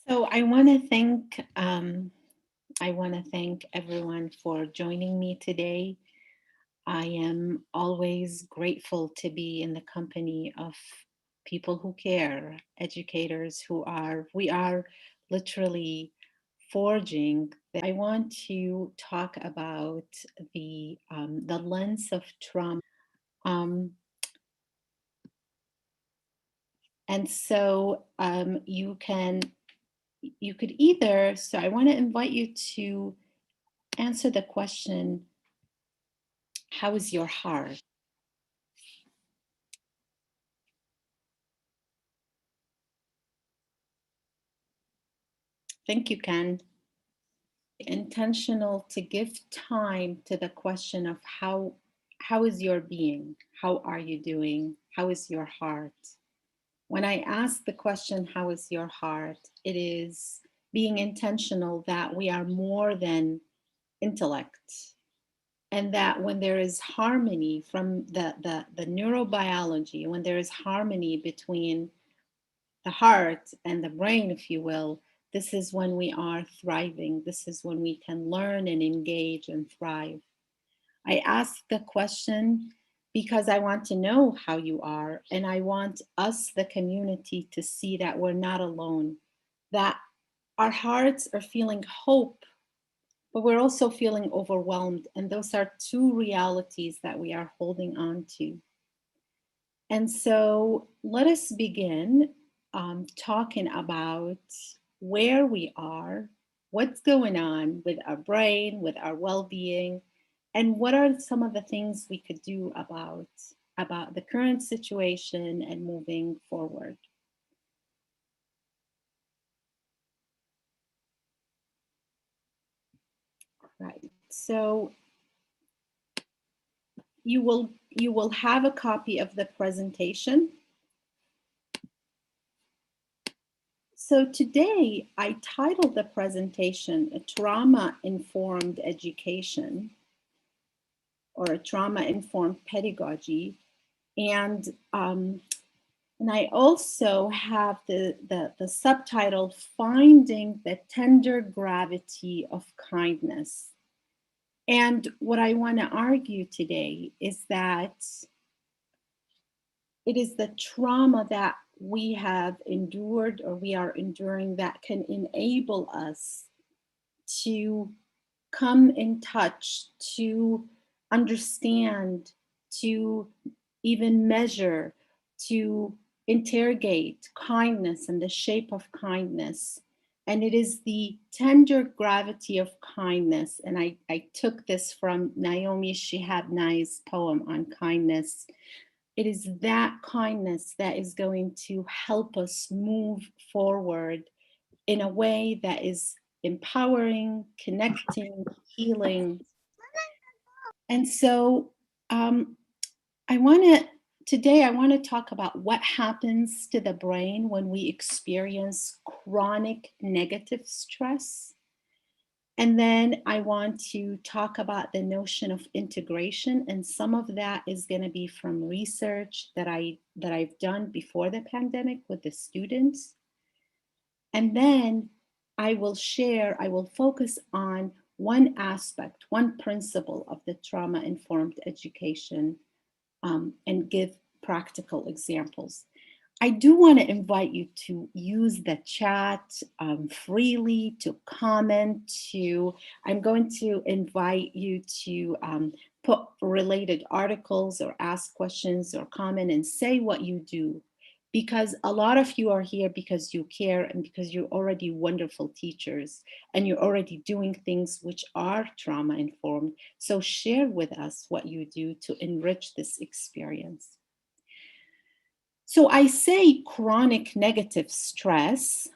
So I want to thank everyone for joining me today. I am always grateful to be in the company of people who care, educators we are literally forging. I want to talk about the lens of trauma. Um, and so you could either, so I want to invite you to answer the question, how is your heart? Thank you, Ken. Intentional to give time to the question of how is your being? How are you doing? How is your heart? When I ask the question, how is your heart? It is being intentional that we are more than intellect. And that when there is harmony from the neurobiology, when there is harmony between the heart and the brain, if you will, this is when we are thriving. This is when we can learn and engage and thrive. I ask the question because I want to know how you are, and I want us, the community, to see that we're not alone, that our hearts are feeling hope, but we're also feeling overwhelmed. And those are two realities that we are holding on to. And so let us begin talking about where we are, what's going on with our brain, with our well-being, and what are some of the things we could do about the current situation and moving forward. Right. So you will have a copy of the presentation. So today I titled the presentation a trauma-informed education or a trauma-informed pedagogy. And and I also have the subtitle, Finding the Tender Gravity of Kindness. And what I want to argue today is that it is the trauma that we have endured or we are enduring that can enable us to come in touch, to understand, to even measure, to interrogate kindness and the shape of kindness. And it is the tender gravity of kindness. And I took this from Naomi Shihab Nai's poem on kindness. It is that kindness that is going to help us move forward in a way that is empowering, connecting, healing. And so I want to, today, I want to talk about what happens to the brain when we experience chronic negative stress. And then I want to talk about the notion of integration, and some of that is going to be from research that I've done before the pandemic with the students. And then I will focus on one aspect, one principle of the trauma-informed education, and give practical examples. I do want to invite you to use the chat freely, to comment, I'm going to invite you to put related articles or ask questions or comment and say what you do. Because a lot of you are here because you care and because you're already wonderful teachers and you're already doing things which are trauma informed. So share with us what you do to enrich this experience. So I say chronic negative stress,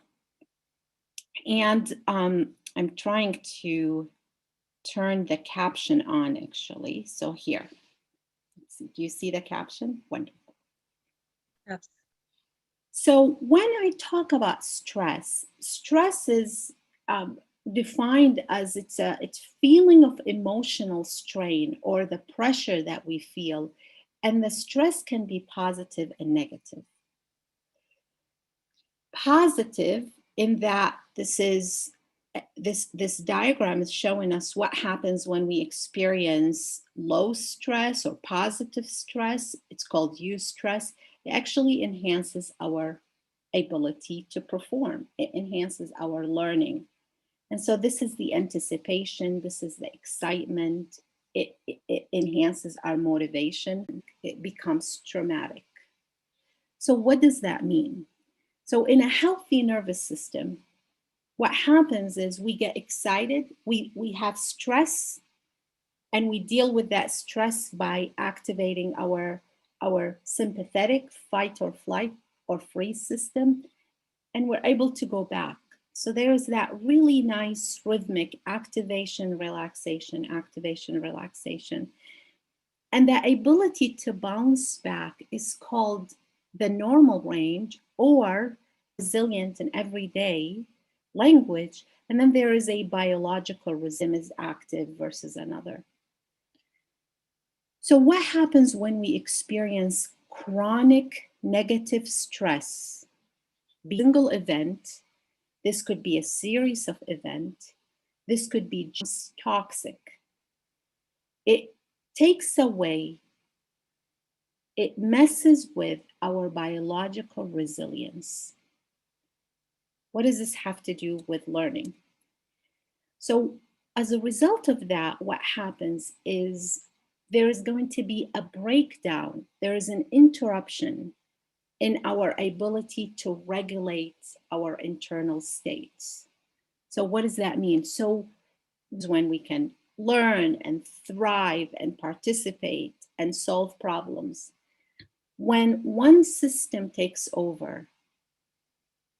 and I'm trying to turn the caption on actually. So here, let's see, do you see the caption? Wonderful. Yes. So when I talk about stress, stress is defined as it's feeling of emotional strain or the pressure that we feel, and the stress can be positive and negative. Positive in that this diagram is showing us what happens when we experience low stress or positive stress. It's called eustress. It actually enhances our ability to perform. It enhances our learning. And so this is the anticipation, this is the excitement. It enhances our motivation. It becomes traumatic. So what does that mean? So in a healthy nervous system, what happens is we get excited, we have stress, and we deal with that stress by activating our sympathetic fight or flight or freeze system, and we're able to go back. So there's that really nice rhythmic activation, relaxation, relaxation. And that ability to bounce back is called the normal range or resilient and everyday language. And then there is a biological rhythm is active versus another. So what happens when we experience chronic negative stress? Be a single event. This could be a series of events. This could be just toxic. It takes away, it messes with our biological resilience. What does this have to do with learning? So, as a result of that, what happens is there is going to be a breakdown, there is an interruption in our ability to regulate our internal states. So, what does that mean? So, when we can learn and thrive and participate and solve problems. When one system takes over,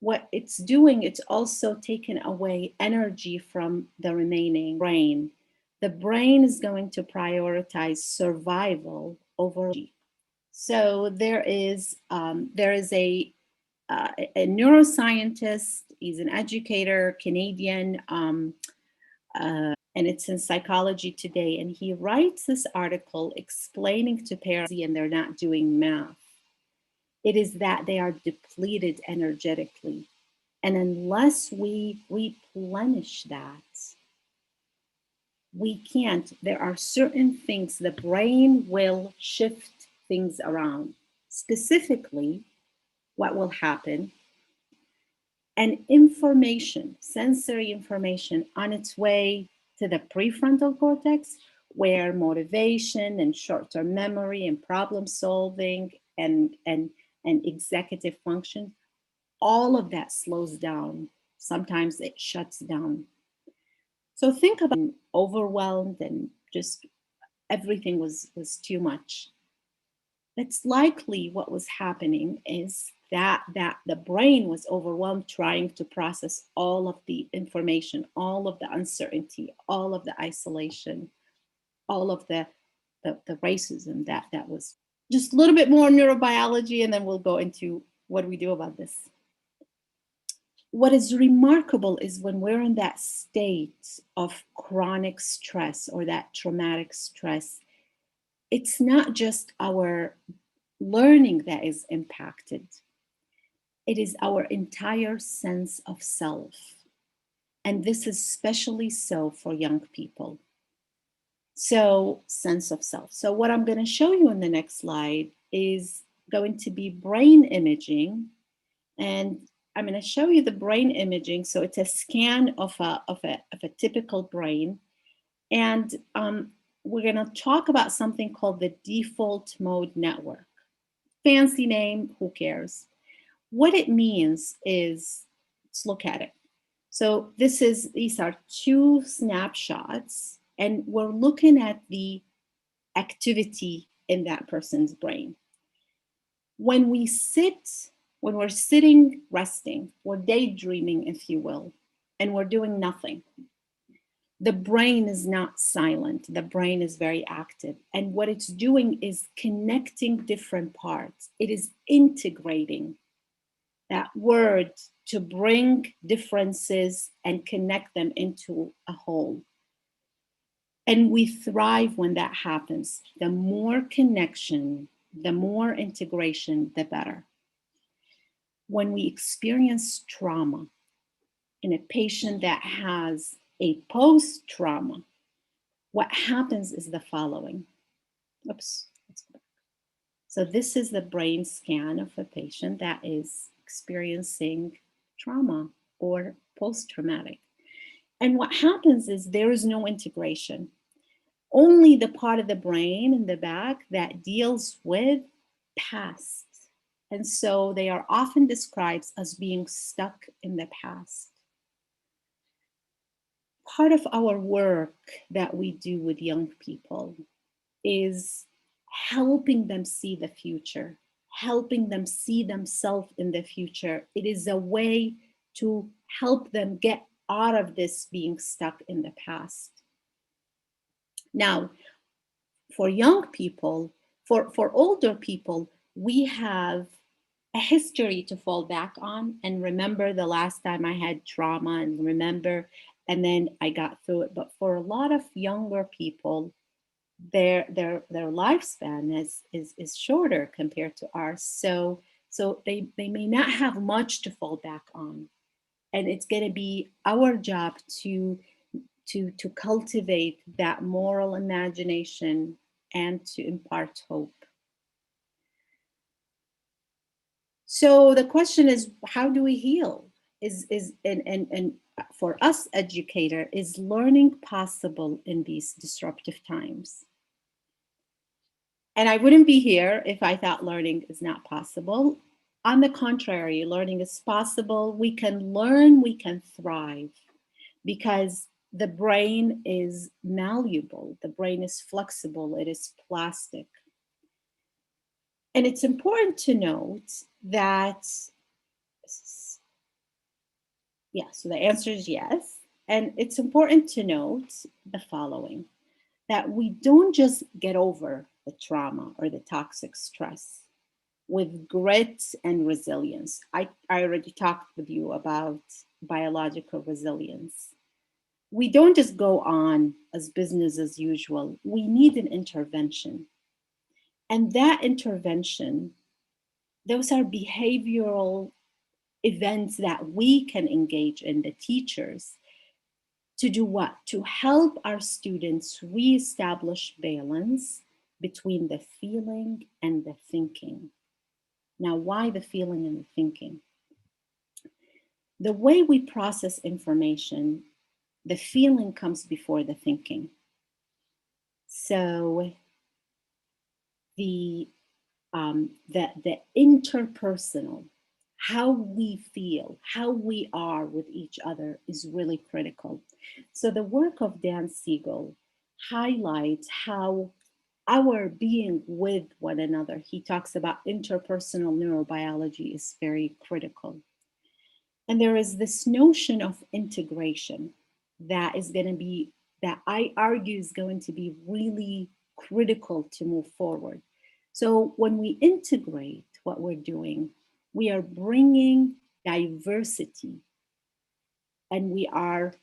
what it's doing, it's also taking away energy from the remaining brain. The brain is going to prioritize survival over energy. So there is a neuroscientist. He's an educator, Canadian, and it's in Psychology Today. And he writes this article explaining to parents, and they're not doing math. It is that they are depleted energetically. And unless we replenish that, we can't. There are certain things the brain will shift things around. Specifically, what will happen, and information, sensory information on its way to the prefrontal cortex, where motivation and short-term memory and problem solving and executive function, all of that slows down. Sometimes it shuts down. So think about overwhelmed and just everything was too much. It's likely what was happening is that the brain was overwhelmed trying to process all of the information, all of the uncertainty, all of the isolation, all of the racism that was. Just a little bit more neurobiology, and then we'll go into what we do about this. What is remarkable is when we're in that state of chronic stress or that traumatic stress, it's not just our learning that is impacted. It is our entire sense of self. And this is especially so for young people. So, sense of self. So, what I'm going to show you in the next slide is going to be brain imaging. And I'm going to show you the brain imaging. So, it's a scan of a typical brain. And we're going to talk about something called the default mode network. Fancy name, who cares? What it means is, let's look at it. So these are two snapshots, and we're looking at the activity in that person's brain. When we're sitting, resting, we're daydreaming, if you will, and we're doing nothing. The brain is not silent. The brain is very active. And what it's doing is connecting different parts. It is integrating that word to bring differences and connect them into a whole. And we thrive when that happens. The more connection, the more integration, the better. When we experience trauma, in a patient that has a post-trauma, what happens is the following. Oops. So this is the brain scan of a patient that is experiencing trauma or post-traumatic. And what happens is there is no integration. Only the part of the brain in the back that deals with past. And so they are often described as being stuck in the past. Part of our work that we do with young people is helping them see the future, helping them see themselves in the future. It is a way to help them get out of this being stuck in the past. Now, for young people, for older people, we have a history to fall back on and remember the last time I had trauma and remember, and then I got through it. But for a lot of younger people, their lifespan is shorter compared to ours. So they may not have much to fall back on. And it's going to be our job to cultivate that moral imagination and to impart hope. So the question is, how do we heal? And for us educator, is learning possible in these disruptive times? And I wouldn't be here if I thought learning is not possible. On the contrary, learning is possible. We can learn, we can thrive, because the brain is malleable, the brain is flexible, it is plastic. And it's important to note that, yeah, so the answer is yes. And it's important to note the following, that we don't just get over the trauma or the toxic stress with grit and resilience. I already talked with you about biological resilience. We don't just go on as business as usual. We need an intervention. And that intervention, those are behavioral events that we can engage in, the teachers, to do what? To help our students reestablish balance between the feeling and the thinking. Now, why the feeling and the thinking? The way we process information, the feeling comes before the thinking. So the interpersonal, how we feel, how we are with each other is really critical. So the work of Dan Siegel highlights how our being with one another, he talks about interpersonal neurobiology, is very critical. And there is this notion of integration that is going to be, that I argue is going to be really critical to move forward. So when we integrate what we're doing, we are bringing diversity, and we're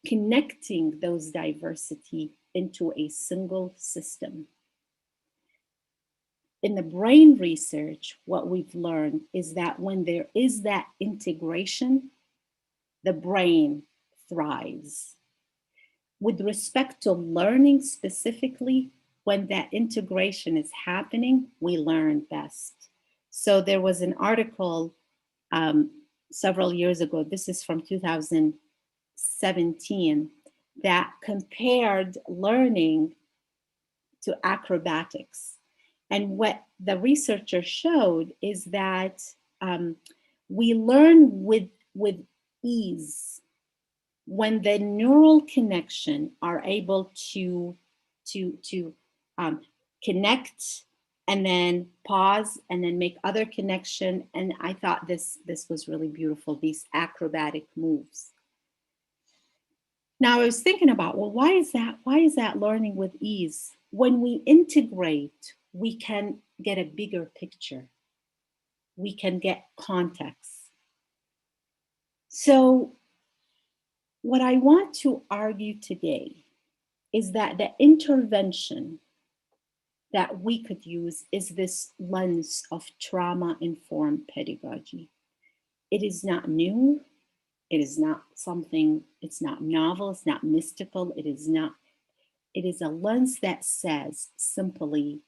connecting those diversity into a single system. In the brain research, what we've learned is that when there is that integration, the brain thrives. With respect to learning specifically, when that integration is happening, we learn best. So there was an article several years ago, this is from 2017, that compared learning to acrobatics. And what the researcher showed is that we learn with ease when the neural connection are able to connect and then pause and then make other connection. And I thought this was really beautiful, these acrobatic moves. Now I was thinking about, well, why is that learning with ease? When we integrate, we can get a bigger picture. We can get context. So what I want to argue today is that the intervention that we could use is this lens of trauma-informed pedagogy. It is not new. It is not something, it's not novel, it's not mystical, it is not, it is a lens that says simply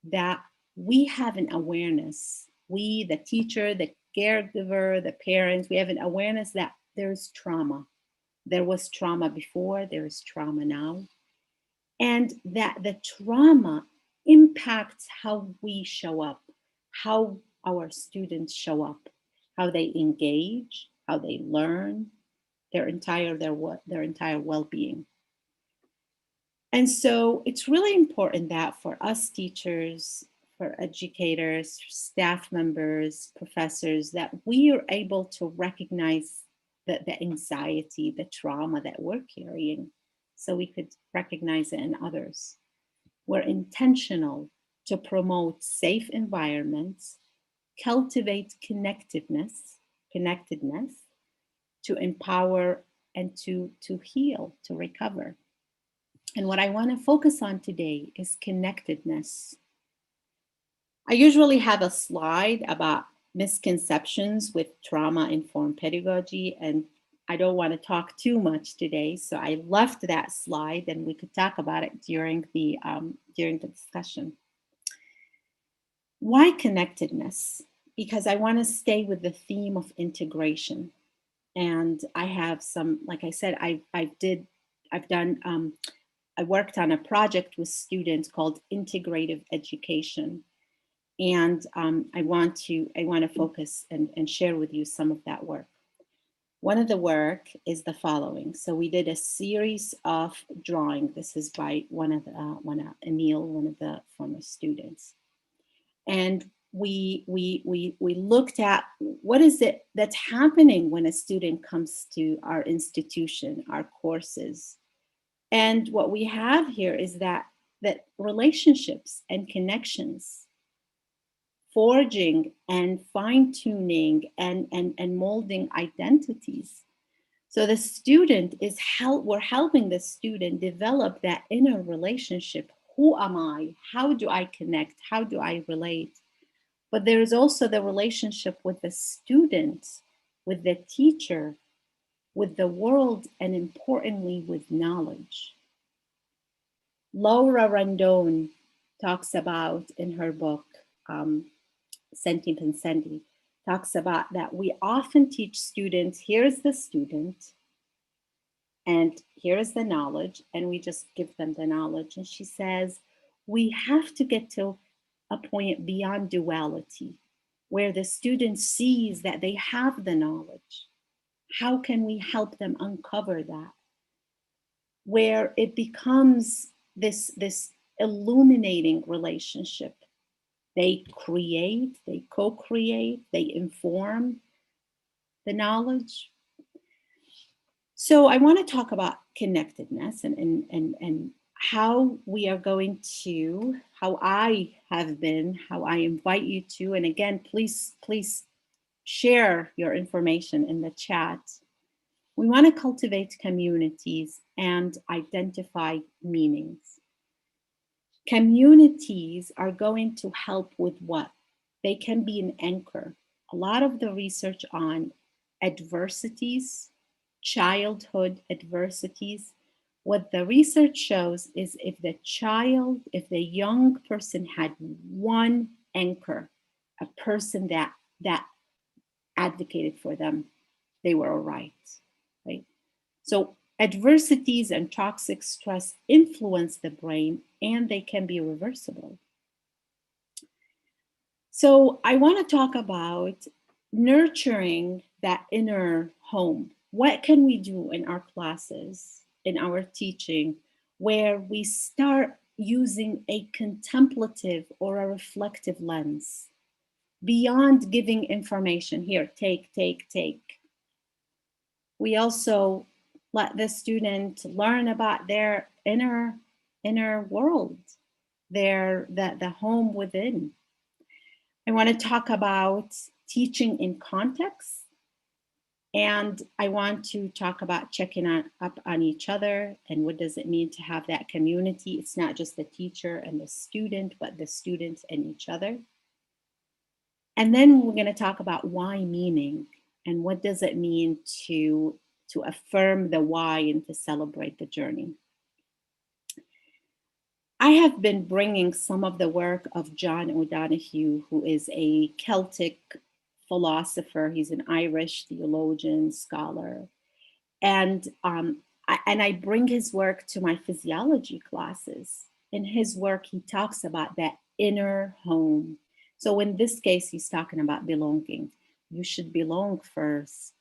that we have an awareness. We, the teacher, the caregiver, the parents, we have an awareness that there's trauma. There was trauma before, there is trauma now. And that the trauma impacts how we show up, how our students show up, how they engage, how they learn, their entire well-being. And so it's really important that for us teachers, for educators, staff members, professors, that we are able to recognize the anxiety, the trauma that we're carrying, so we could recognize it in others. We're intentional to promote safe environments, cultivate connectedness, to empower and to heal, to recover. And what I want to focus on today is connectedness. I usually have a slide about misconceptions with trauma-informed pedagogy, and I don't want to talk too much today, so I left that slide, and we could talk about it during the discussion. Why connectedness? Because I want to stay with the theme of integration, and I have some, like I said, I worked on a project with students called Integrative Education. And I want to focus and share with you some of that work. One of the work is the following. So we did a series of drawing. This is by Emil, one of the former students. And we looked at what is it that's happening when a student comes to our institution, our courses. And what we have here is that relationships and connections, forging and fine-tuning and molding identities. So the student we're helping the student develop that inner relationship. Who am I? How do I connect? How do I relate? But there is also the relationship with the student, with the teacher, with the world, and importantly, with knowledge. Laura Randone talks about in her book, Senti Pensendi, talks about that we often teach students, here's the student, and here is the knowledge, and we just give them the knowledge. And she says, we have to get to a point beyond duality, where the student sees that they have the knowledge. How can we help them uncover that? Where it becomes this illuminating relationship. They create, they co-create, they inform the knowledge. So I want to talk about connectedness and how we are going to, how I have been, how I invite you to, and again, please share your information in the chat. We want to cultivate communities and identify meanings. Communities are going to help with what? They can be an anchor. A lot of the research on adversities, childhood adversities, what the research shows is if the young person had one anchor, a person that advocated for them, they were all right? So adversities and toxic stress influence the brain, and they can be reversible. So I want to talk about nurturing that inner home. What can we do in our classes, in our teaching, where we start using a contemplative or a reflective lens beyond giving information? Here, take. We also let the student learn about their inner world, the home within. I want to talk about teaching in context, and I want to talk about checking up on each other and what does it mean to have that community. It's not just the teacher and the student, but the students and each other. And then we're going to talk about why meaning And what does it mean to affirm the why and to celebrate the journey? I have been bringing some of the work of John O'Donohue, who is a Celtic philosopher. He's an Irish theologian, scholar. And I bring his work to my physiology classes. In his work, he talks about that inner home. So in this case, he's talking about belonging. You should belong first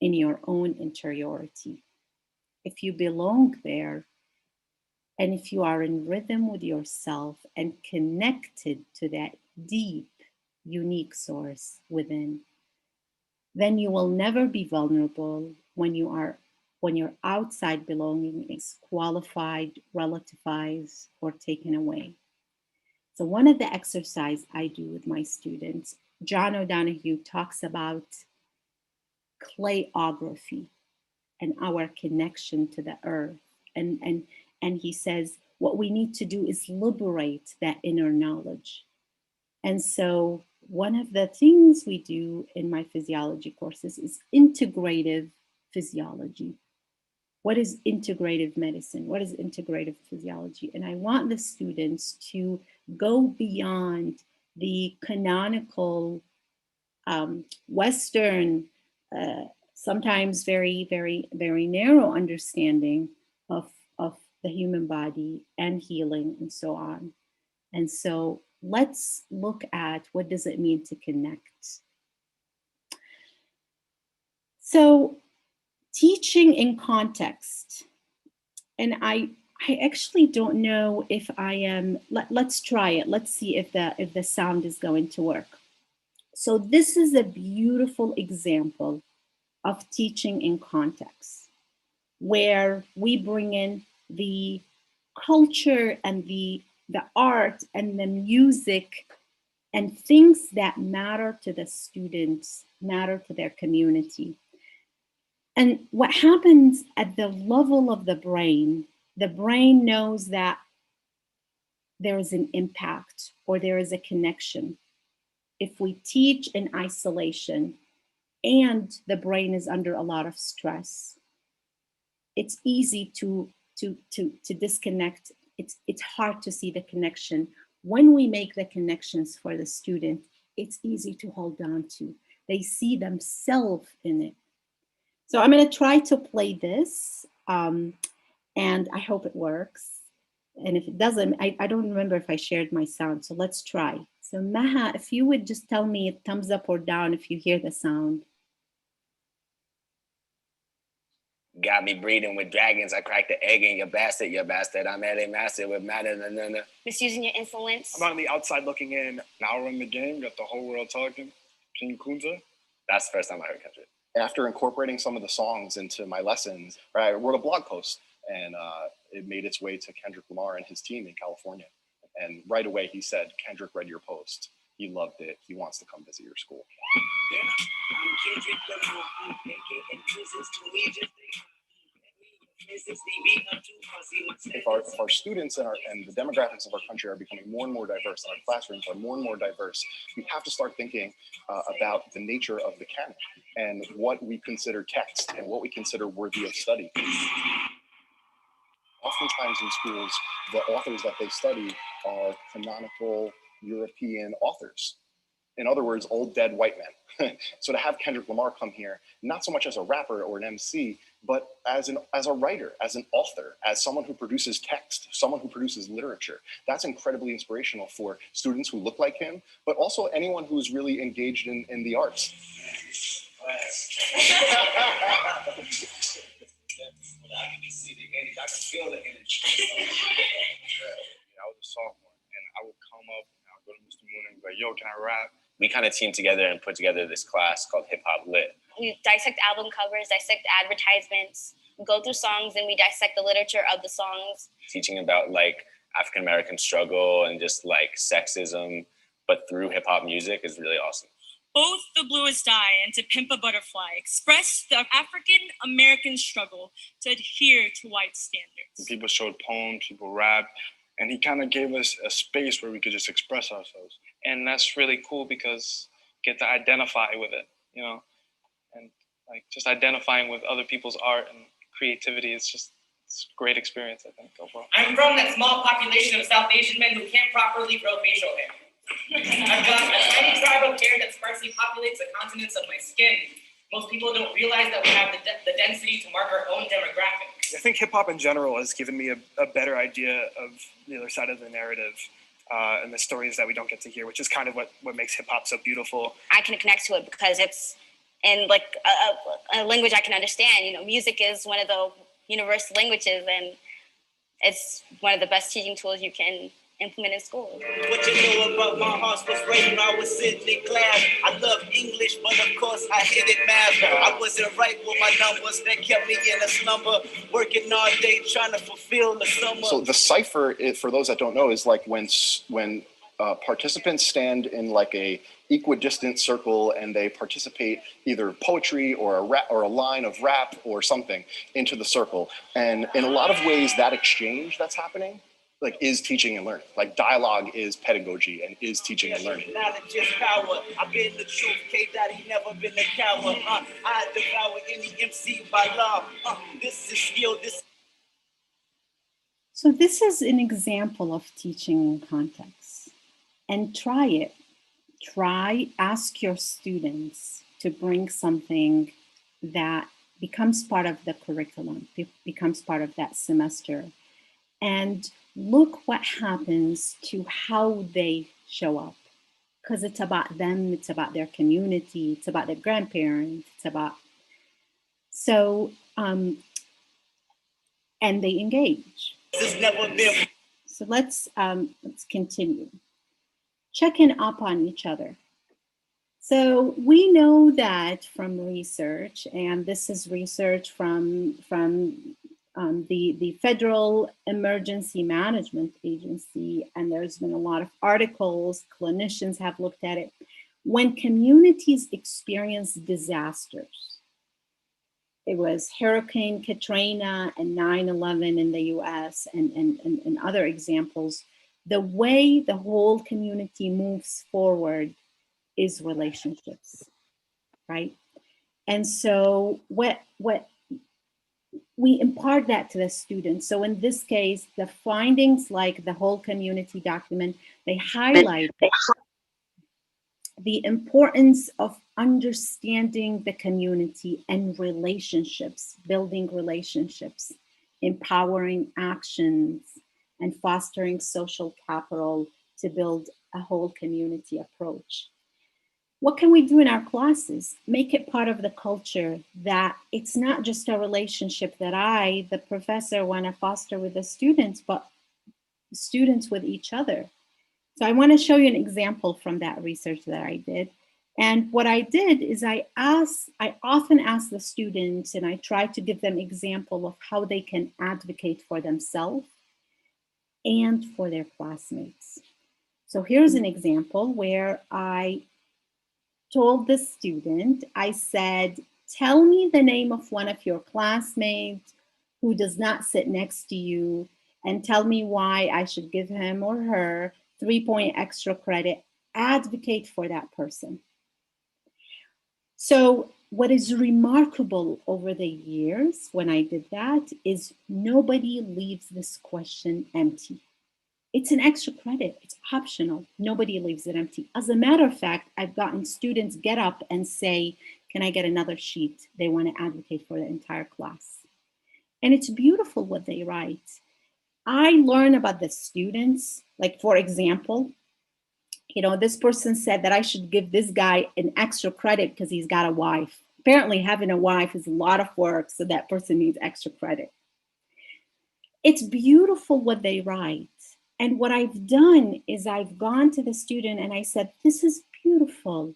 in your own interiority. If you belong there, and if you are in rhythm with yourself and connected to that deep, unique source within, then you will never be vulnerable when your outside belonging is qualified, relativized, or taken away. So one of the exercises I do with my students, John O'Donohue talks about clayography and our connection to the earth. And he says, what we need to do is liberate that inner knowledge. And so one of the things we do in my physiology courses is integrative physiology. What is integrative medicine? What is integrative physiology? And I want the students to go beyond the canonical Western, sometimes very, very, very narrow understanding of the human body and healing and so on. And so let's look at what does it mean to connect. So teaching in context, and I actually don't know if I am, let's try it. Let's see if the sound is going to work. So this is a beautiful example of teaching in context, where we bring in the culture and the art and the music and things that matter to the students, matter to their community. And what happens at the level of the brain knows that there is an impact or there is a connection. If we teach in isolation and the brain is under a lot of stress, it's easy to disconnect. It's hard to see the connection. When we make the connections for the student, it's easy to hold on to. They see themselves in it. So I'm going to try to play this, and I hope it works. And if it doesn't, I don't remember if I shared my sound, so let's try. So Maha, if you would just tell me a thumbs up or down if you hear the sound. Got me breeding with dragons. I cracked the egg in your bastard, you bastard. I'm at a master with matter. Misusing your influence. I'm on the outside looking in. Now we're in the game. Got the whole world talking. King Kunta. That's the first time I heard country. After incorporating some of the songs into my lessons, I wrote a blog post, and it made its way to Kendrick Lamar and his team in California. And right away he said, Kendrick read your post. He loved it. He wants to come visit your school. If our students and the demographics of our country are becoming more and more diverse, and our classrooms are more and more diverse, we have to start thinking about the nature of the canon and what we consider text and what we consider worthy of study. Oftentimes in schools, the authors that they study are canonical European authors. In other words, old dead white men. So to have Kendrick Lamar come here, not so much as a rapper or an MC, but as a writer, as an author, as someone who produces text, someone who produces literature, that's incredibly inspirational for students who look like him, but also anyone who's really engaged in the arts. I can see the energy. I can feel the energy. I was a sophomore, and I would come up and I would go to Mr. Moon and be like, yo, can I rap? We kind of teamed together and put together this class called Hip Hop Lit. We dissect album covers, dissect advertisements, go through songs, and we dissect the literature of the songs. Teaching about like African-American struggle and just like sexism, but through hip hop music is really awesome. Both The Bluest Eye and To Pimp a Butterfly express the African-American struggle to adhere to white standards. People showed poems, people rapped, and he kind of gave us a space where we could just express ourselves. And that's really cool because you get to identify with it, you know? like just identifying with other people's art and creativity. It's a great experience, I think, overall. I'm from that small population of South Asian men who can't properly grow facial hair. I've got a tiny tribe of hair that sparsely populates the continents of my skin. Most people don't realize that we have the density to mark our own demographics. I think hip hop in general has given me a better idea of the other side of the narrative and the stories that we don't get to hear, which is kind of what makes hip hop so beautiful. I can connect to it because it's in like a language I can understand. You know, music is one of the universal languages, and it's one of the best teaching tools you can implement in school. What you know about my heart was right when I was sitting in class. I love English, but of course I hated math. I wasn't right with my numbers, that kept me in a slumber, working all day trying to fulfill the summer. So the cipher, for those that don't know, is like when participants stand in like a equidistant circle and they participate either poetry or a rap or a line of rap or something into the circle. And in a lot of ways, that exchange that's happening like is teaching and learning. Like dialogue is pedagogy and is teaching and learning. Knowledge is power. I've been the truth. K-Daddy never been a coward. I devour any MC by law. This is skill. So this is an example of teaching in context. And try it. Ask your students to bring something that becomes part of the curriculum, becomes part of that semester. And look what happens to how they show up. Because it's about them, it's about their community, it's about their grandparents, it's about, so, and they engage. So let's continue. Checking up on each other. So we know that from research, and this is research from the Federal Emergency Management Agency, and there's been a lot of articles, clinicians have looked at it. When communities experience disasters, it was Hurricane Katrina and 9/11 in the US and other examples, the way the whole community moves forward is relationships, right? And so what we impart that to the students. So in this case, the findings like the whole community document, they highlight the importance of understanding the community and relationships, building relationships, empowering actions, and fostering social capital to build a whole community approach. What can we do in our classes? Make it part of the culture that it's not just a relationship that I, the professor, want to foster with the students, but students with each other. So I want to show you an example from that research that I did. And what I did is I often ask the students, and I try to give them example of how they can advocate for themselves and for their classmates. So here's an example where I told the student, I said, tell me the name of one of your classmates who does not sit next to you and tell me why I should give him or her 3-point extra credit. Advocate for that person. So what is remarkable over the years when I did that is nobody leaves this question empty. It's an extra credit, it's optional. Nobody leaves it empty. As a matter of fact, I've gotten students get up and say, can I get another sheet? They want to advocate for the entire class. And it's beautiful what they write. I learn about the students, like for example, this person said that I should give this guy an extra credit because he's got a wife. Apparently having a wife is a lot of work, so that person needs extra credit. It's beautiful what they write. And what I've done is I've gone to the student and I said, this is beautiful.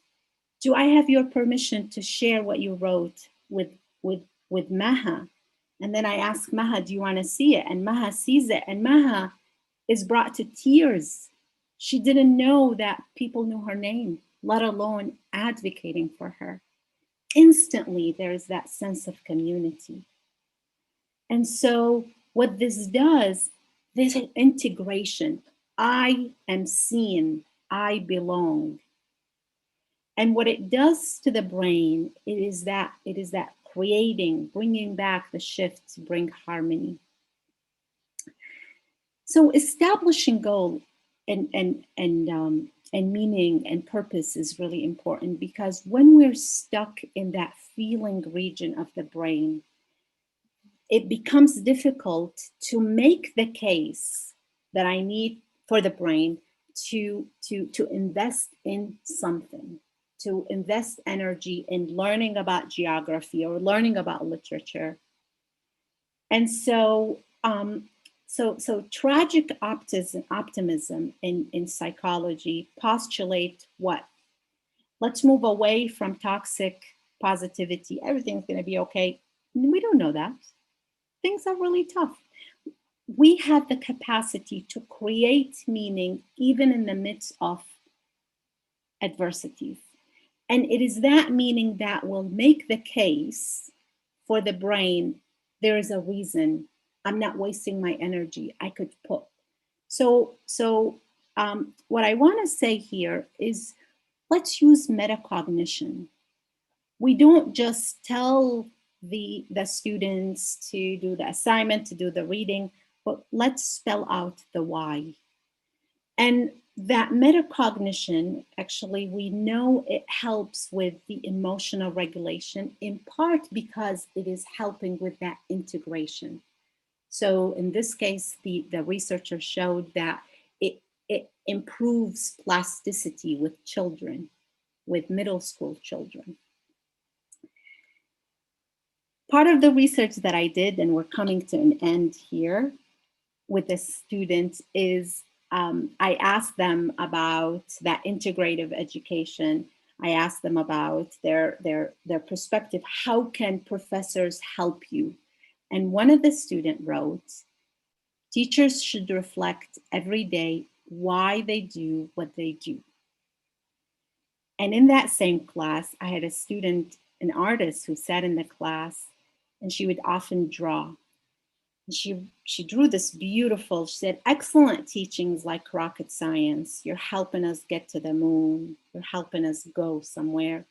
Do I have your permission to share what you wrote with Maha? And then I asked Maha, do you want to see it? And Maha sees it, and Maha is brought to tears. She didn't know that people knew her name, let alone advocating for her. Instantly, there's that sense of community. And so what this does, this integration, I am seen, I belong. And what it does to the brain, it is that creating, bringing back the shift to bring harmony. So establishing goal and meaning and purpose is really important, because when we're stuck in that feeling region of the brain, it becomes difficult to make the case that I need for the brain to invest in something, to invest energy in learning about geography or learning about literature. And so, so tragic optimism in psychology postulate what? Let's move away from toxic positivity. Everything's going to be okay. We don't know that. Things are really tough. We have the capacity to create meaning even in the midst of adversities. And it is that meaning that will make the case for the brain. There is a reason. I'm not wasting my energy. I could put. So what I want to say here is, let's use metacognition. We don't just tell the students to do the assignment, to do the reading, but let's spell out the why. And that metacognition, actually, we know it helps with the emotional regulation, in part because it is helping with that integration. So in this case, the researcher showed that it improves plasticity with children, with middle school children. Part of the research that I did, and we're coming to an end here with the students, is I asked them about that integrative education. I asked them about their perspective. How can professors help you? And one of the students wrote, teachers should reflect every day why they do what they do. And in that same class, I had a student, an artist, who sat in the class, and she would often draw. She drew this beautiful, she said, excellent teachings like rocket science. You're helping us get to the moon. You're helping us go somewhere.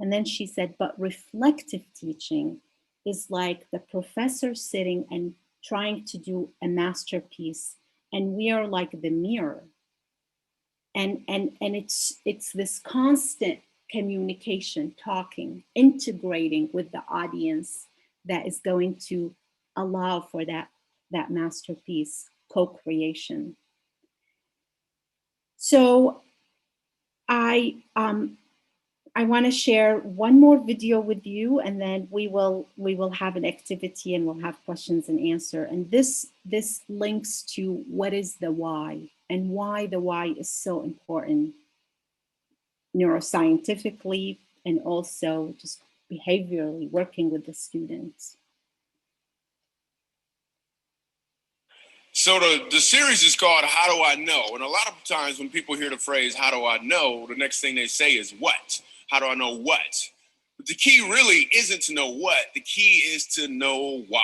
And then she said, but reflective teaching is like the professor sitting and trying to do a masterpiece, and we are like the mirror. And it's this constant communication, talking, integrating with the audience that is going to allow for that masterpiece co-creation. So I want to share one more video with you, and then we will have an activity and we'll have questions and answer. And this links to what is the why, and why the why is so important neuroscientifically and also just behaviorally working with the students. So the series is called How Do I Know? And a lot of times when people hear the phrase, how do I know? The next thing they say is what? How do I know what? But the key really isn't to know what. The key is to know why.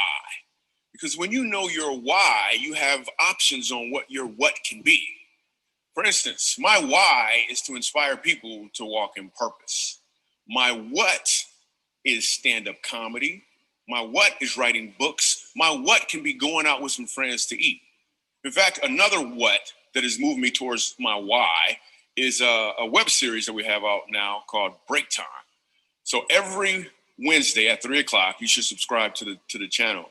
Because when you know your why, you have options on what your what can be. For instance, my why is to inspire people to walk in purpose. My what is stand-up comedy. My what is writing books. My what can be going out with some friends to eat. In fact, another what that has moved me towards my why is a web series that we have out now called Break Time. So every Wednesday at 3 o'clock, you should subscribe to the channel.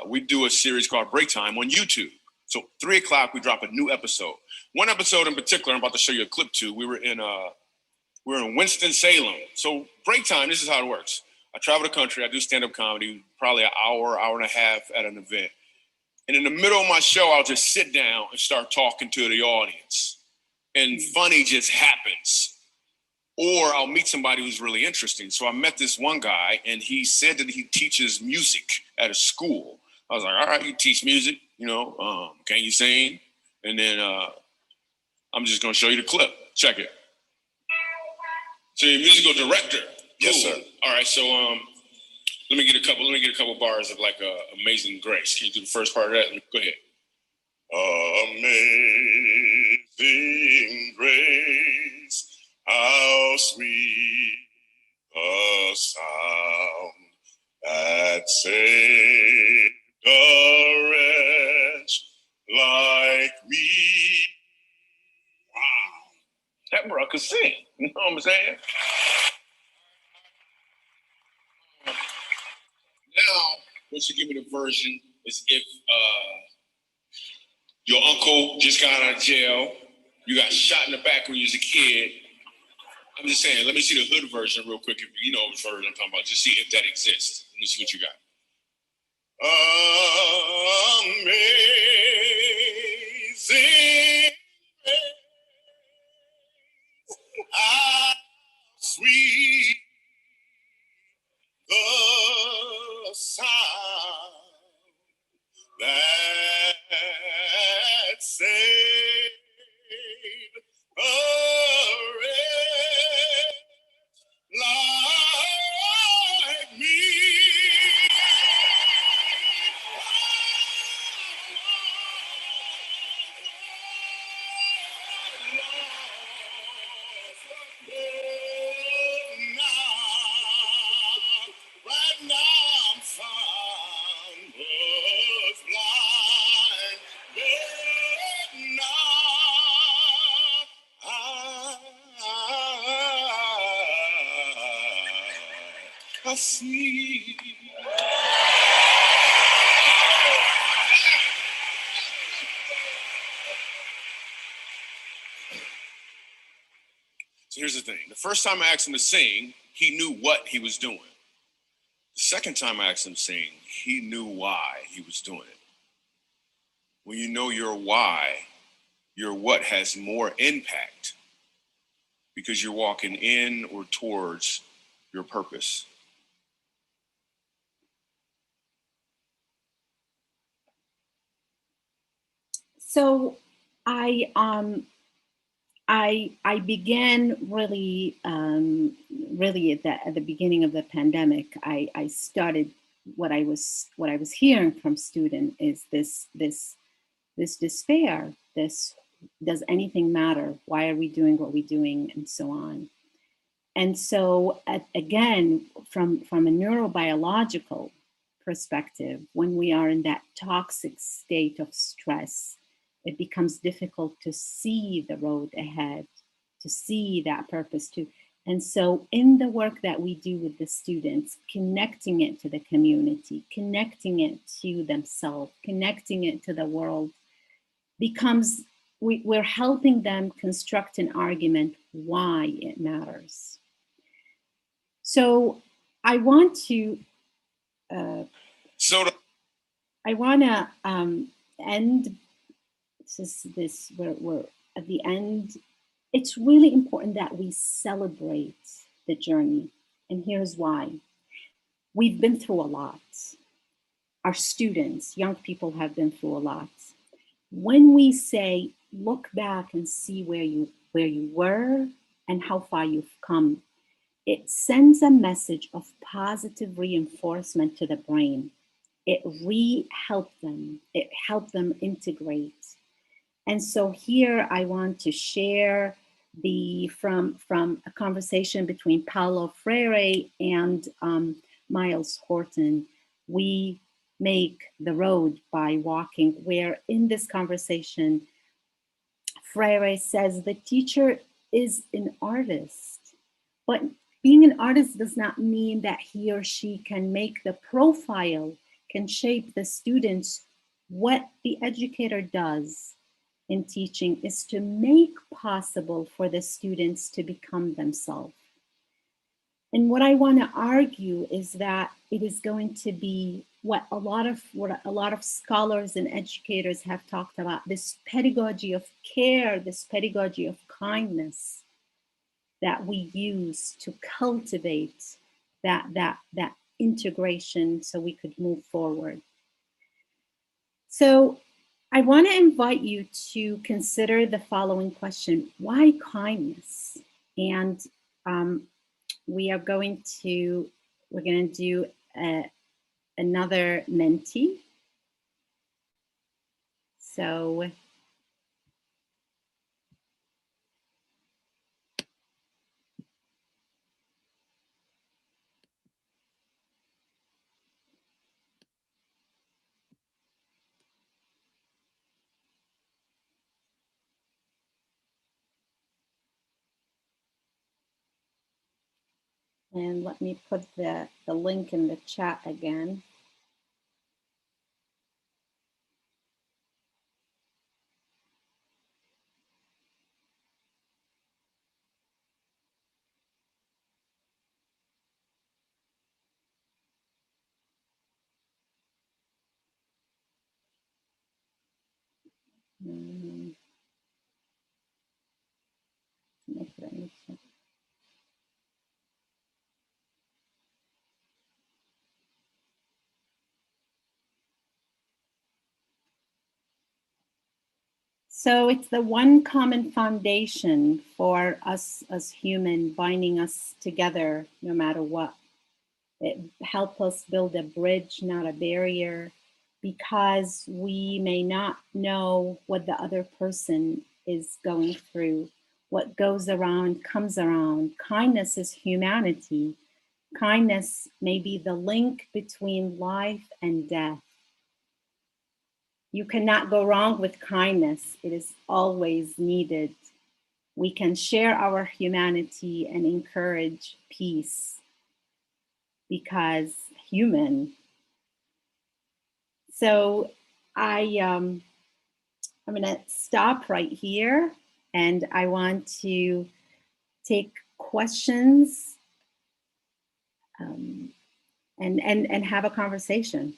We do a series called Break Time on YouTube. So 3 o'clock, we drop a new episode. One episode in particular, I'm about to show you a clip to. We're in Winston-Salem. So Break Time, this is how it works. I travel the country, I do stand-up comedy, probably an hour and a half at an event. And in the middle of my show, I'll just sit down and start talking to the audience. And funny just happens. Or I'll meet somebody who's really interesting. So I met this one guy, and he said that he teaches music at a school. I was like, all right, you teach music, can you sing? And then I'm just going to show you the clip. Check it. So you're a musical director. Yes, Cool. sir. All right, so let me get a couple bars of like Amazing Grace. Can you do the first part of that? Go ahead. Amazing grace, How sweet the sound that saved a wretch like me. Wow. That bro could sing. You know what I'm saying? Now, what you give me the version is if your uncle just got out of jail, you got shot in the back when you was a kid. I'm just saying, let me see the hood version real quick. If you know which version I'm talking about, just see if that exists. Let me see what you got. Amazing grace, how sweet the sound that saved a wretch like me. Right now I'm found, was blind, but now I see. So here's the thing. The first time I asked him to sing, he knew what he was doing. The second time I asked him to sing, he knew why he was doing it. When you know your why, your what has more impact because you're walking in or towards your purpose. So I began really at the beginning of the pandemic. I started what I was hearing from students is this despair. This, does anything matter? Why are we doing what we're doing, and so on. And so again, from a neurobiological perspective, when we are in that toxic state of stress, it becomes difficult to see the road ahead, to see that purpose too. And so in the work that we do with the students, connecting it to the community, connecting it to themselves, connecting it to the world, becomes, we're helping them construct an argument why it matters. So I want to end this, we're at the end. It's really important that we celebrate the journey. And here's why. We've been through a lot. Our students, young people have been through a lot. When we say, look back and see where you were and how far you've come, it sends a message of positive reinforcement to the brain. It helped them integrate. And so here I want to share from a conversation between Paulo Freire and Miles Horton. We make the road by walking, where in this conversation, Freire says the teacher is an artist, but being an artist does not mean that he or she can make the profile, can shape the students. What the educator does in teaching is to make possible for the students to become themselves. And what I want to argue is that it is going to be what a lot of scholars and educators have talked about, this pedagogy of care, this pedagogy of kindness that we use to cultivate that integration so we could move forward. So I want to invite you to consider the following question: why kindness? And we're going to do another Menti. So And let me put the link in the chat again. So it's the one common foundation for us as human, binding us together no matter what. It helps us build a bridge, not a barrier, because we may not know what the other person is going through. What goes around comes around. Kindness is humanity. Kindness may be the link between life and death. You cannot go wrong with kindness. It is always needed. We can share our humanity and encourage peace because human. So I'm going to stop right here, and I want to take questions and have a conversation.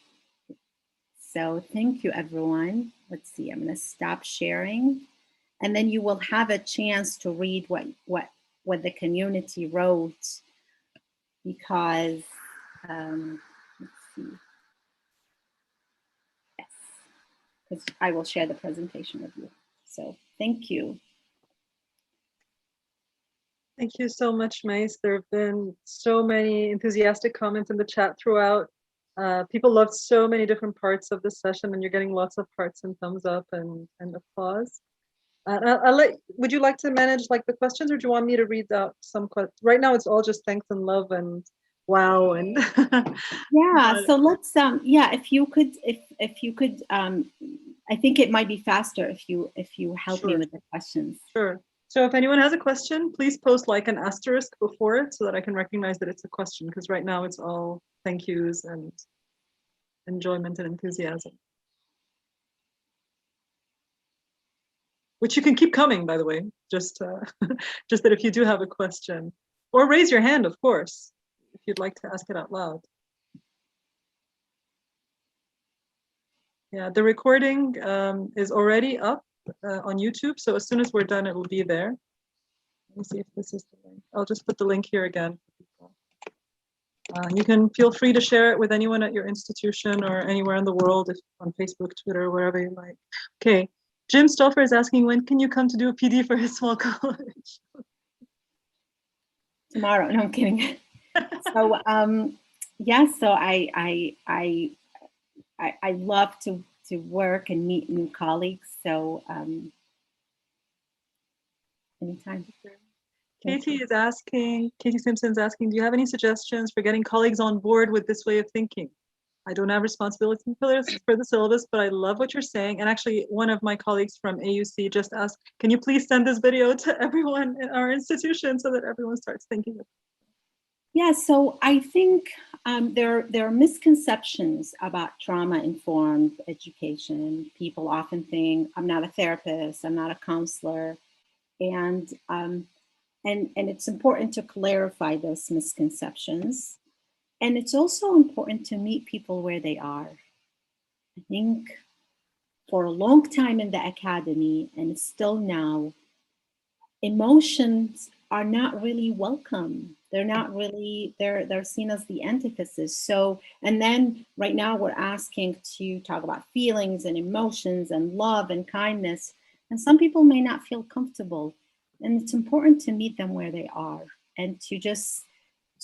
So thank you, everyone. Let's see, I'm going to stop sharing, and then you will have a chance to read what the community wrote, because let's see. Yes, because I will share the presentation with you. So thank you. Thank you so much, Mais. There have been so many enthusiastic comments in the chat throughout. People loved so many different parts of the session, and you're getting lots of hearts and thumbs up and applause. Would you like to manage like the questions, or do you want me to read out some questions? Right now it's all just thanks and love and wow and yeah. So let's yeah, if you could I think it might be faster if you help me with the questions. Sure. So if anyone has a question, please post like an asterisk before it so that I can recognize that it's a question, because right now it's all thank yous and enjoyment and enthusiasm. Which you can keep coming, by the way, just just that if you do have a question, or raise your hand, of course, if you'd like to ask it out loud. Yeah, the recording is already up on YouTube, so as soon as we're done, it will be there. Let me see if this is the link. I'll just put the link here again for people. You can feel free to share it with anyone at your institution or anywhere in the world, if on Facebook, Twitter, wherever you like. Okay, Jim Stoffer is asking, when can you come to do a PD for his small college? Tomorrow. No, I'm kidding. So yeah, so I love to work and meet new colleagues. So anytime. Katie Simpson's asking, do you have any suggestions for getting colleagues on board with this way of thinking? I don't have responsibility for the syllabus, but I love what you're saying. And actually, one of my colleagues from AUC just asked, can you please send this video to everyone in our institution so that everyone starts thinking of it? Yeah, so I think there are misconceptions about trauma-informed education. People often think, I'm not a therapist, I'm not a counselor. And it's important to clarify those misconceptions. And it's also important to meet people where they are. I think for a long time in the academy, and still now, emotions are not really welcome. They're not really, they're seen as the antithesis. So, and then right now we're asking to talk about feelings and emotions and love and kindness. And some people may not feel comfortable. And it's important to meet them where they are and to just,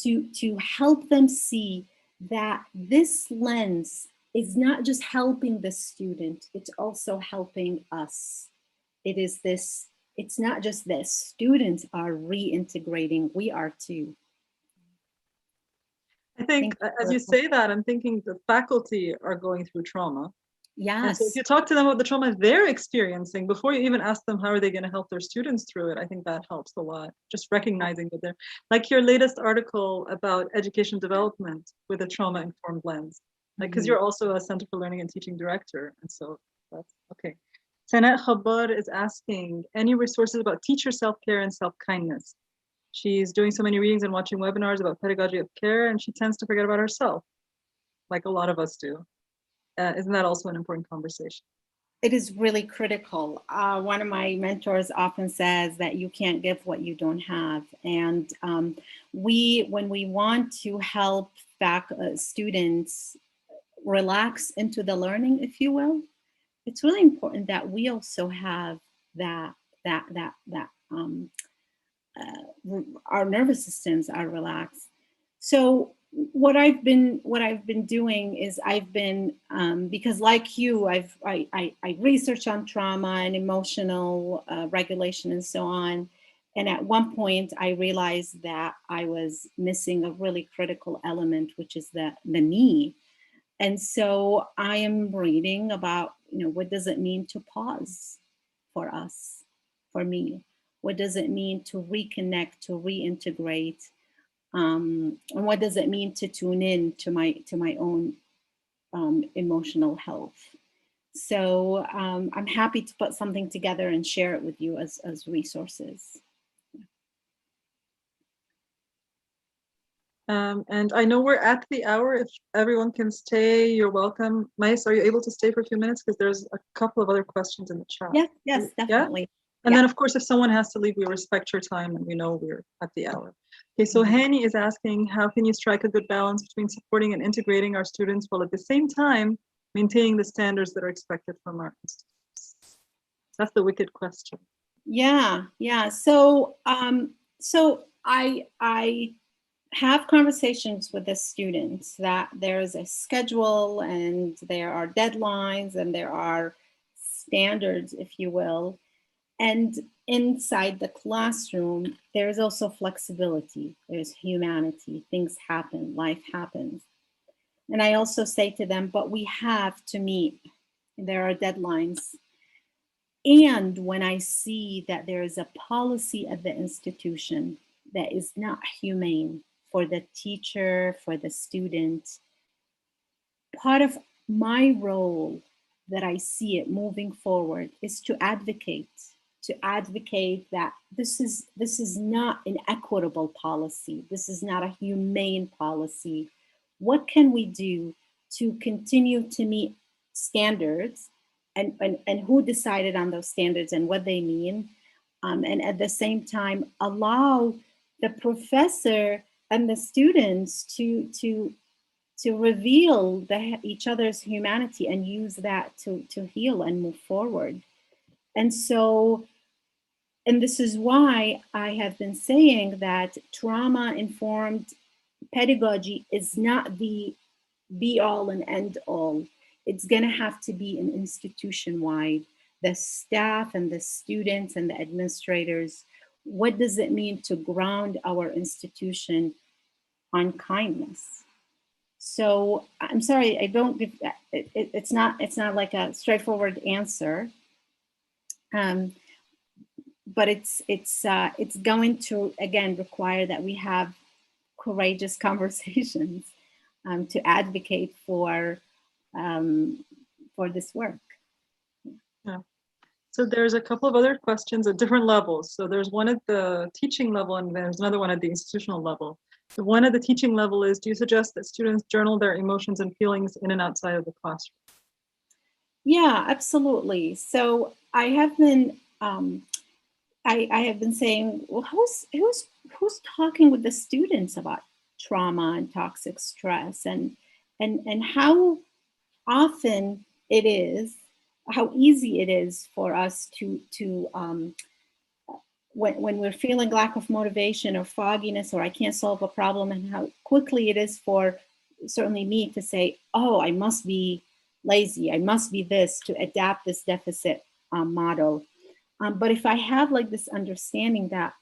to help them see that this lens is not just helping the student, it's also helping us. It is this, it's not just that students are reintegrating, we are too. I think as you say that, I'm thinking the faculty are going through trauma. And so if Yes. you talk to them about the trauma they're experiencing before you even ask them how are they going to help their students through it, I think that helps a lot. Just recognizing that they're, like your latest article about education development with a trauma-informed lens, like because you're also a Center for Learning and Teaching director, and so that's okay. Sanat Khabar is asking any resources about teacher self-care and self-kindness. She's doing so many readings and watching webinars about pedagogy of care, and she tends to forget about herself, like a lot of us do. Isn't that also an important conversation? It is really critical. One of my mentors often says that you can't give what you don't have. And when we want to help students relax into the learning, if you will, it's really important that we also have our nervous systems are relaxed. So what I've been doing is I've been because like you, I research on trauma and emotional regulation and so on. And at one point I realized that I was missing a really critical element, which is the me. And so I am reading about, what does it mean to pause for us, for me? What does it mean to reconnect, to reintegrate? And what does it mean to tune in to my own emotional health? So I'm happy to put something together and share it with you as resources. And I know we're at the hour. If everyone can stay, you're welcome. Mais, are you able to stay for a few minutes? Because there's a couple of other questions in the chat. Yes, definitely. Yeah? And then, of course, if someone has to leave, we respect your time and we know we're at the hour. Okay, so Hani is asking, how can you strike a good balance between supporting and integrating our students while at the same time maintaining the standards that are expected from our institutions? That's the wicked question. Yeah. So, I have conversations with the students that there's a schedule and there are deadlines and there are standards, if you will. And inside the classroom, there's also flexibility, there's humanity, things happen, life happens. And I also say to them, but we have to meet, there are deadlines. And when I see that there is a policy at the institution that is not humane for the teacher, for the student, part of my role that I see it moving forward is to advocate that this is not an equitable policy. This is not a humane policy. What can we do to continue to meet standards and who decided on those standards and what they mean? And at the same time, allow the professor and the students to reveal each other's humanity and use that to heal and move forward. And so, and this is why I have been saying that trauma-informed pedagogy is not the be all and end all. It's going to have to be an institution-wide. The staff and the students and the administrators, what does it mean to ground our institution on kindness? So I'm sorry, I don't give it's not like a straightforward answer. But it's going to again require that we have courageous conversations to advocate for this work. Yeah. So there's a couple of other questions at different levels. So there's one at the teaching level and there's another one at the institutional level. The one at the teaching level is, do you suggest that students journal their emotions and feelings in and outside of the classroom? Yeah, absolutely. So I have been I have been saying, well, who's talking with the students about trauma and toxic stress and how often it is, how easy it is for us to when we're feeling lack of motivation or fogginess or I can't solve a problem, and how quickly it is for certainly me to say, oh, I must be lazy, I must be this, to adapt this deficit model. But if I have like this understanding that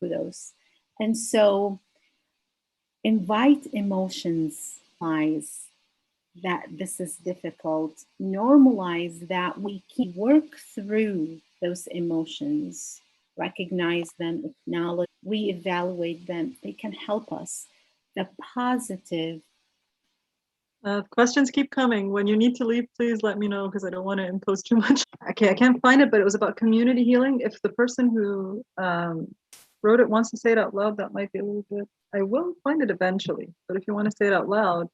those, and so invite emotions, lies, that this is difficult, normalize that we can work through those emotions, recognize them, acknowledge, reevaluate them. They can help us. The positive. Questions keep coming. When you need to leave, please let me know because I don't want to impose too much. Okay, I can't find it, but it was about community healing. If the person who wrote it wants to say it out loud, that might be a little bit. I will find it eventually, but if you want to say it out loud,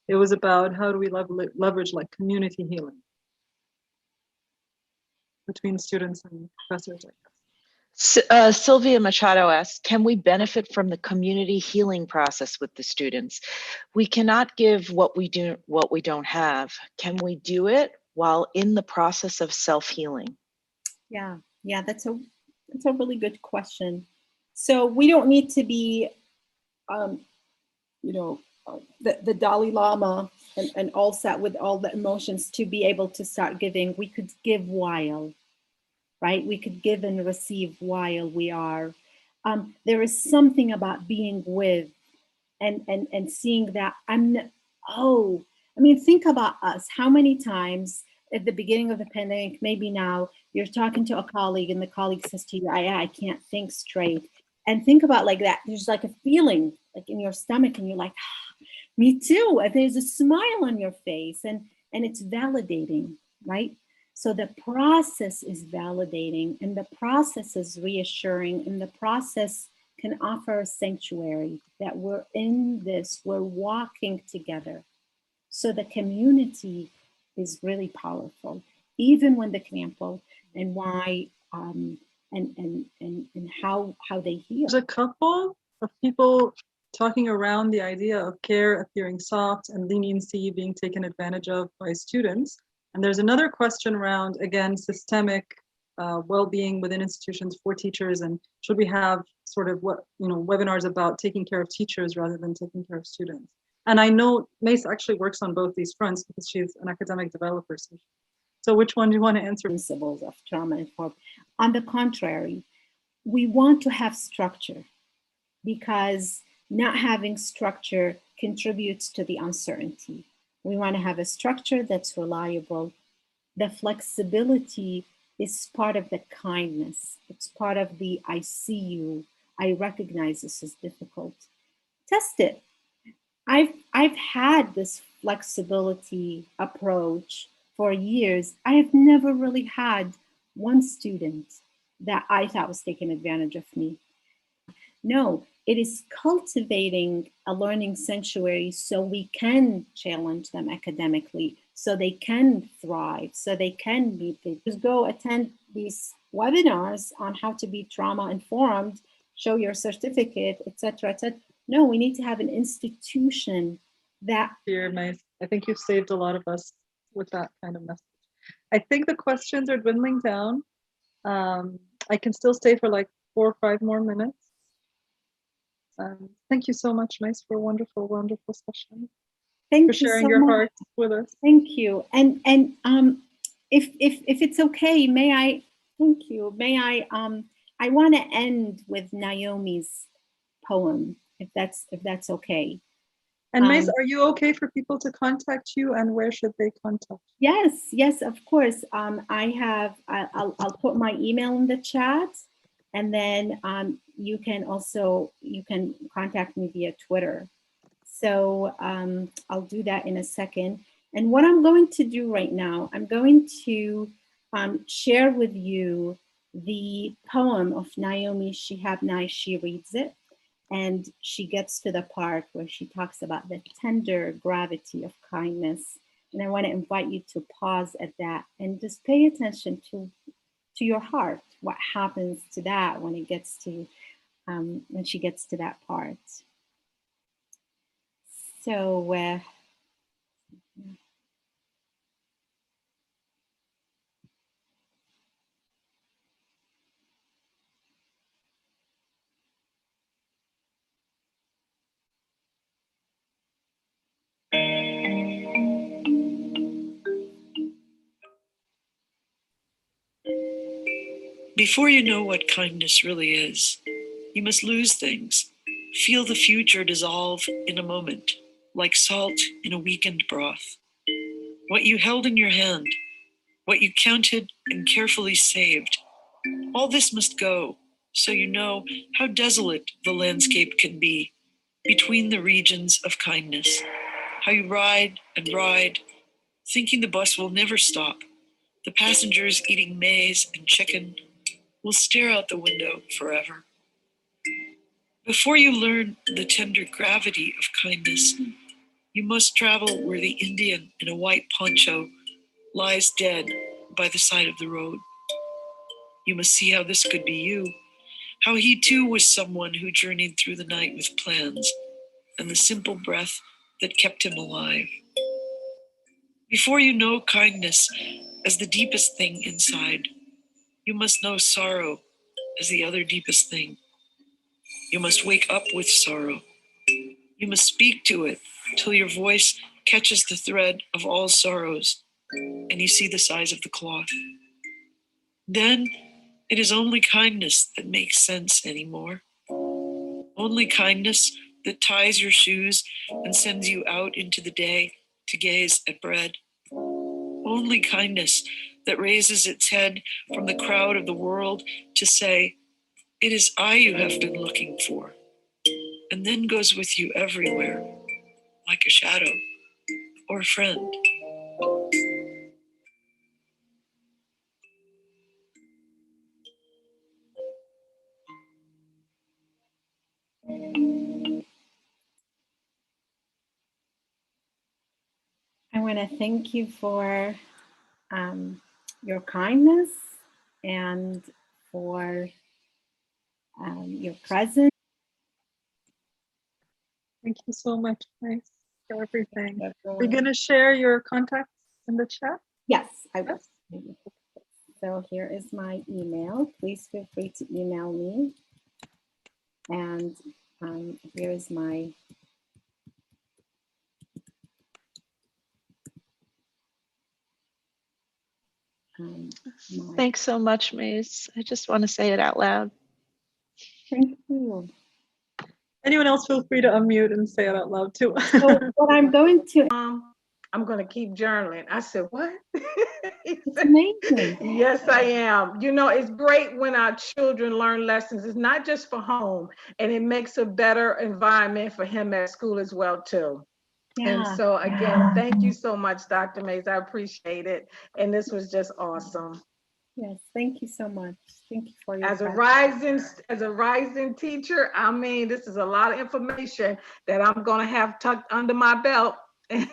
it was about how do we leverage like community healing between students and professors, I guess. Sylvia Machado asks, can we benefit from the community healing process with the students? We cannot give what we don't have. Can we do it while in the process of self-healing? Yeah, that's a really good question. So we don't need to be, the Dalai Lama and all set with all the emotions to be able to start giving. We could give while, right? We could give and receive while we are. There is something about being with and seeing that think about us. How many times at the beginning of the pandemic, maybe now, you're talking to a colleague and the colleague says to you, I can't think straight. And think about like that. There's like a feeling like in your stomach and you're like, me too. And there's a smile on your face and it's validating, right? So the process is validating and the process is reassuring and the process can offer a sanctuary that we're in this, we're walking together. So the community is really powerful, even when the example and why and how they heal. There's a couple of people talking around the idea of care appearing soft and leniency being taken advantage of by students. And there's another question around, again, systemic well-being within institutions for teachers, and should we have sort of webinars about taking care of teachers rather than taking care of students? And I know Mace actually works on both these fronts because she's an academic developer. So which one do you want to answer? Principles of trauma informed. On the contrary, we want to have structure because not having structure contributes to the uncertainty. We want to have a structure that's reliable. The flexibility is part of the kindness. It's part of the I see you. I recognize this is difficult. Test it. I've had this flexibility approach for years. I have never really had one student that I thought was taking advantage of me. No, it is cultivating a learning sanctuary so we can challenge them academically, so they can thrive, so they can just go attend these webinars on how to be trauma informed, show your certificate, etc., etc. No, we need to have an institution that. I think you've saved a lot of us with that kind of message. I think the questions are dwindling down. I can still stay for like 4 or 5 more minutes. Thank you so much, Mace, for a wonderful, wonderful session. Thank you for sharing your heart with us. Thank you. And if it's okay, may I? Thank you. May I? I want to end with Naomi's poem, if that's okay. And Mace, are you okay for people to contact you, and where should they contact you? Yes, of course. I'll put my email in the chat, and then you can contact me via Twitter. So I'll do that in a second. And what I'm going to do right now, I'm going to share with you the poem of Naomi Shihab Nye. She reads it, and she gets to the part where she talks about the tender gravity of kindness. And I want to invite you to pause at that and just pay attention to your heart, what happens to that when it gets to, when she gets to that part. So, before you know what kindness really is, you must lose things, feel the future dissolve in a moment, like salt in a weakened broth. what you held in your hand, what you counted and carefully saved. All this must go, so you know how desolate the landscape can be between the regions of kindness, how you ride and ride, thinking the bus will never stop. The passengers eating maize and chicken will stare out the window forever. Before you learn the tender gravity of kindness, you must travel where the Indian in a white poncho lies dead by the side of the road. You must see how this could be you, how he too was someone who journeyed through the night with plans and the simple breath that kept him alive. Before you know kindness as the deepest thing inside, you must know sorrow as the other deepest thing. You must wake up with sorrow. You must speak to it till your voice catches the thread of all sorrows and you see the size of the cloth. Then it is only kindness that makes sense anymore. Only kindness that ties your shoes and sends you out into the day to gaze at bread. Only kindness that raises its head from the crowd of the world to say, "It is I you have been looking for," and then goes with you everywhere, like a shadow or a friend. I want to thank you for your kindness and for your presence. Thank you so much, Grace, for everything. We're going to share your contacts in the chat? Yes, I will. So here is my email. Please feel free to email me. And here is my Thanks so much, Maze. I just want to say it out loud. Thank you. Anyone else feel free to unmute and say it out loud too. So what I'm going to I'm going to keep journaling. I said, what? It's amazing. Yes, I am. You know, it's great when our children learn lessons. It's not just for home, and it makes a better environment for him at school as well, too. Yeah. And so again, thank you so much, Dr. Mays. I appreciate it. And this was just awesome. Yes, thank you so much. Thank you for your As a rising teacher, I mean, this is a lot of information that I'm going to have tucked under my belt. I'm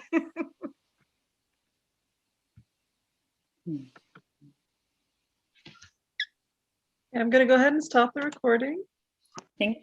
going to go ahead and stop the recording. Thank you.